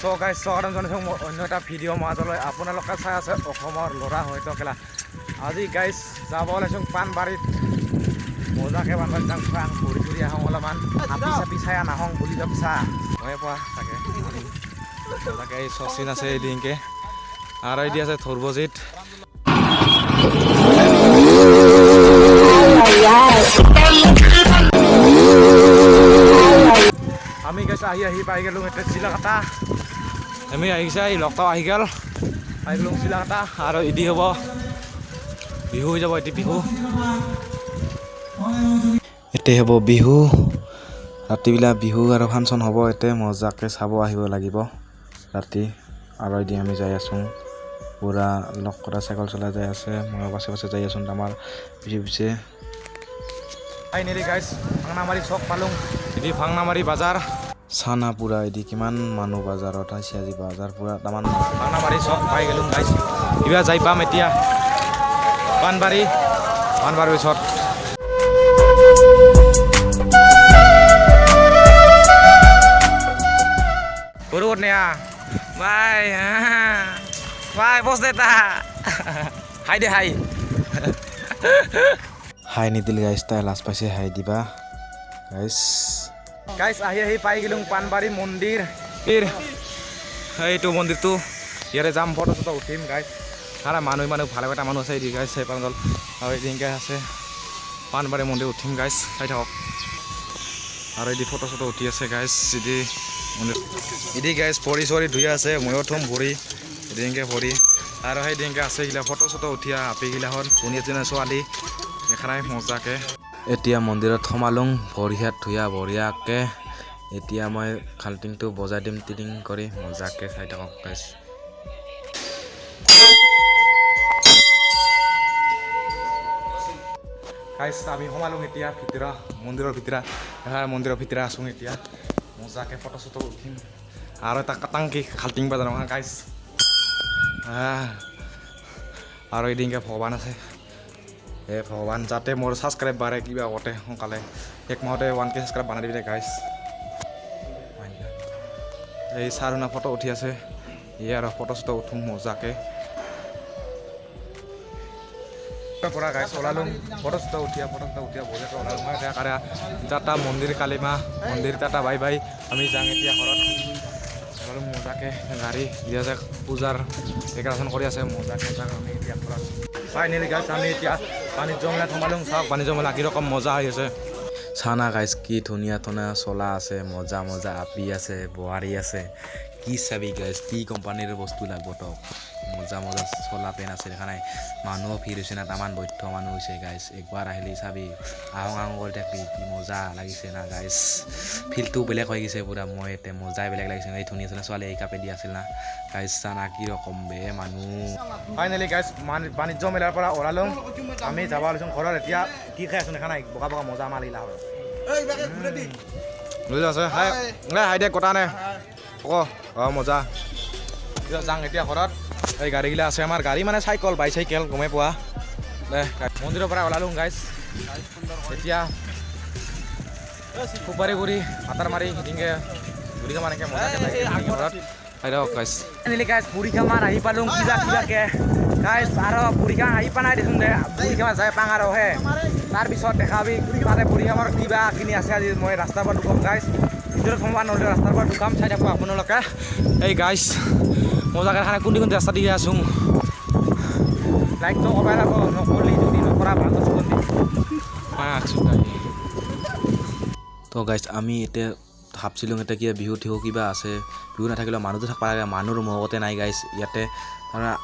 তো গাইজ স্বাগতম জনাইছোঁ মোৰ অন্য এটা ভিডিঅ' মাজলৈ। আপোনালোকে চাই আছে অসমৰ ল'ৰা হয়তো খেলা। আজি গাইজ যাব ওলাইছোঁ পাণবাৰীত, মজাকৈ পাণবাৰীত যাম, ঘূৰি ঘূৰি আহোঁ, অলপমান হাপি চাপি চাই নাহোঁ বুলি যাম। চাহ হয়ে পোৱা তাকে তাকে এই শচীন আছে এদিনকে আৰু এদি আছে থৰ্বজিত। আমি গেছো আহি পাই গেলো এতিয়া চিলাকাটা। আমি আহিছে লগটাও আহি গেল, পাই গেলো চিলাকাটা। আৰু ইদি হ'ব বিহু হৈ যাব, এটি বিহু এতিয়া হ'ব বিহু, ৰাতিবিলাক বিহু আৰু ফাংচন হ'ব। এতিয়া মজাকৈ চাব আহিব লাগিব ৰাতি। আৰু এদি আমি যাই আছোঁ পুৰা লগ কৰা চাইকেল চলাই যাই আছে, মই পাছে পাছে যাই আছোঁ আমাৰ পিছে পিছে। ফাইনেলি গাইজ ভাংনামাৰী চক পালোঁ, এদি ভাংনামাৰী বাজাৰ চানা পুৰা এদি কিমান মানুহ বাজাৰত আছে আজি। বাজাৰ পুৰা তামান ভাংনামাৰী চক পাই গেলোঁ গাইজ। কিবা যাই পাম এতিয়া পাণবাৰীৰ ওচৰত। Urut nih ya, bye, bye bos deta, hai deh hai, hai nitil guys, tay last pasi hai diba, guys ahi pai gilung Panbari mondir, hai itu mondir tuh, yare jam foto foto utim guys, karena manu bhala beta manu saya di guys, saya panggil, hari ini guys ase Panbari mondir utim guys, saya tahu, hari di foto foto uti ase guys, jadi এদি guys পৰি চৰি ধুই আছে, ময়ো থম ভৰি এদিনকে ভৰি। আৰু সেই দিনকে আছে গিলা ফটো চটো উঠিয়া আপীগিলাখন ধুনীয়া ধুনীয়া ছোৱালী দেখাই মজাকে। এতিয়া মন্দিৰত সোমালোঁ ভৰি হাত ধুইয়া বঢ়িয়াকে। এতিয়া মই খালটিংটো বজাই দিম টিলিং কৰি মজাকে, চাই থাকক গাইজ। গাইজ আমি সোমালোঁ এতিয়া ভিতৰত, মন্দিৰৰ ভিতৰত আছোঁ এতিয়া। মজাকে ফটো চটো উঠিম আৰু এটা কাটাংকি খালটিং বাজাৰ নহয় গাইজ। আৰু এদিনকে ভগৱান আছে, এই ভগৱান যাতে মোৰ ছাবস্ক্ৰাইব বাঢ়ে কিবা আগতে সোনকালে, এক মাহতে 1K ছাবস্ক্ৰাইব বনাই দিবি গাইজ। এই চাৰুনা ফটো উঠি আছে, এই আৰু ফটো চটো উঠোঁ মজাকে পৰা গাইজ। ওলালোঁ ফটো চটো উঠিয়া বঢ়িয়াকৈ ওলালোঁ মই এতিয়া কাৰে টাটা মন্দিৰ কালিমা মন্দিৰ টাটা বাই বাই। আমি যাওঁ এতিয়া ঘৰত, ওলালোঁ মজাকে গাড়ী দি আছে পূজাৰ ডেক'ৰেশ্যন কৰি আছে মজাকে যাওঁ আমি এতিয়া ঘৰত। ফাইনেলি গাইজ আমি এতিয়া পানীত জমলাই সোমালোঁ, চাওক পানী জমলা কি ৰকম মজা হৈ আছে। চানা গাইজ কি ধুনীয়া ধুনীয়া চলা আছে, মজা মজা আপি আছে, বোৱাৰী আছে, কি চাবি গাইজ কি কোম্পানীৰ বস্তু লাগব তক। মজা মজা চলা পেন আছে দেখা নাই, মানুহো ভিৰ হৈছে না, তামান বৈধ্য মানুহ হৈছে গাইজ। একবাৰ আহিলি চাবি, আহোঁ কৰি থাকবি, কি মজা লাগিছে না গাইজ। ফিল্ডটো বেলেগ হৈ গৈছে পুৰা, মই এতিয়া মজাই বেলেগ লাগিছে। এই ধুনীয়া ধুনীয়া ছোৱালী এই কাপে দি আছিল না গাইজ, চানা কি ৰকম বে মানুহ। ফাইনেলি গাইজ বাণিজ্য মেলাৰ পৰা ওলালোঁ, আমি যাব ওলাইছোঁ ঘৰত। এতিয়া কি খাই আছোঁ দেখা নাই, বগা বগা মজা মাল ইলা হয় বুজি আছে। হাই দে কটা নে অঁ মজা যাওঁ এতিয়া ঘৰত। এই গাড়ীগিলা আছে আমাৰ, গাড়ী মানে চাইকেল বাইচাইকেল গমেই পোৱা দে। মন্দিৰৰ পৰা ওলালোঁ গাইজ, এতিয়া খুবাৰী ঘূৰি হাতাৰ মাৰি সিদিনকে ঘূৰি খাম এনেকৈ মজাকৈ ঘৰত খাই দিয়ক গাইজ। এনেলি গাইজ বুঢ়ী খামাৰ আহি পালোঁ কিবাকে গাইজ। আৰু বুঢ়ী খাম আহি পোৱা নাই দেচোন দে, বুঢ়ী খামাৰ যায় পাঙাৰহে। তাৰপিছত দেখাবি তাতে বুঢ়ী খামাৰ কিবা কিনি আছে। আজি মই ৰাস্তাৰ পৰা ঢুকাম গাইজ, ভিতৰত সোমাব নোৱাৰিলোঁ, ৰাস্তাৰ পৰা ঢুকাম, চাই থাকোঁ আপোনালোকে। এই গাইজ মজাকৈ খানা কোনটি কোনটি ৰাস্তা দি আছোঁ, লাইকটো কবাই লাগব, নকলি যদি নকৰা ভাল আছোঁ। তো গাইজ আমি এতিয়া ভাবছিলোঁ এতিয়া কিবা বিহু ঠিহু কিবা আছে, বিহু নাথাকিলেও মানুহটো থাকিব লাগে, মানুহৰ মগতে নাই গাইজ ইয়াতে।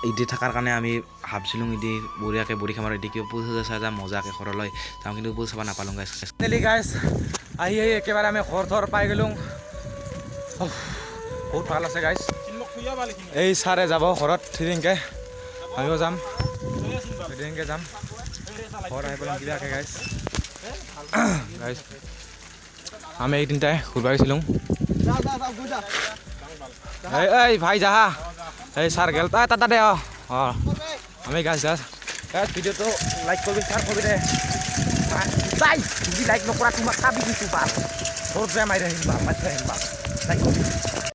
ইদি থকাৰ কাৰণে আমি ভাবছিলোঁ ইদি বঢ়িয়াকৈ বুঢ়ী খামাৰ ইদি কিবা পূজা চাই যাম মজাকৈ ঘৰলৈ যাওঁ, কিন্তু পূজা চাব নাপালোঁ গাইজ। গাইজ আহি একেবাৰে আমি ঘৰ থৰ পাই গ'লোঁ, বহুত ভাল আছে গাইজ। এই ছাৰে যাব ঘৰত সিদিনকে, আমিও যাম সিদিনকে যাম ঘৰত আহি পেলাই কিবাকে গাইজ। গাইজ আমি এই তিনিটাই ঘূৰিব আহিছিলোঁ। এই ভাই যাহা এই ছাৰ গেল তাতে দে। অঁ আমি গাইজ ভিডিঅ'টো লাইক কৰিবি, শ্বেয়াৰ কৰিবি দে। যদি লাইক নকৰা তোমাক চাবি দিছোঁ বাল ঘৰত যাই মাৰি আহিম বাল, লাইক কৰিবি।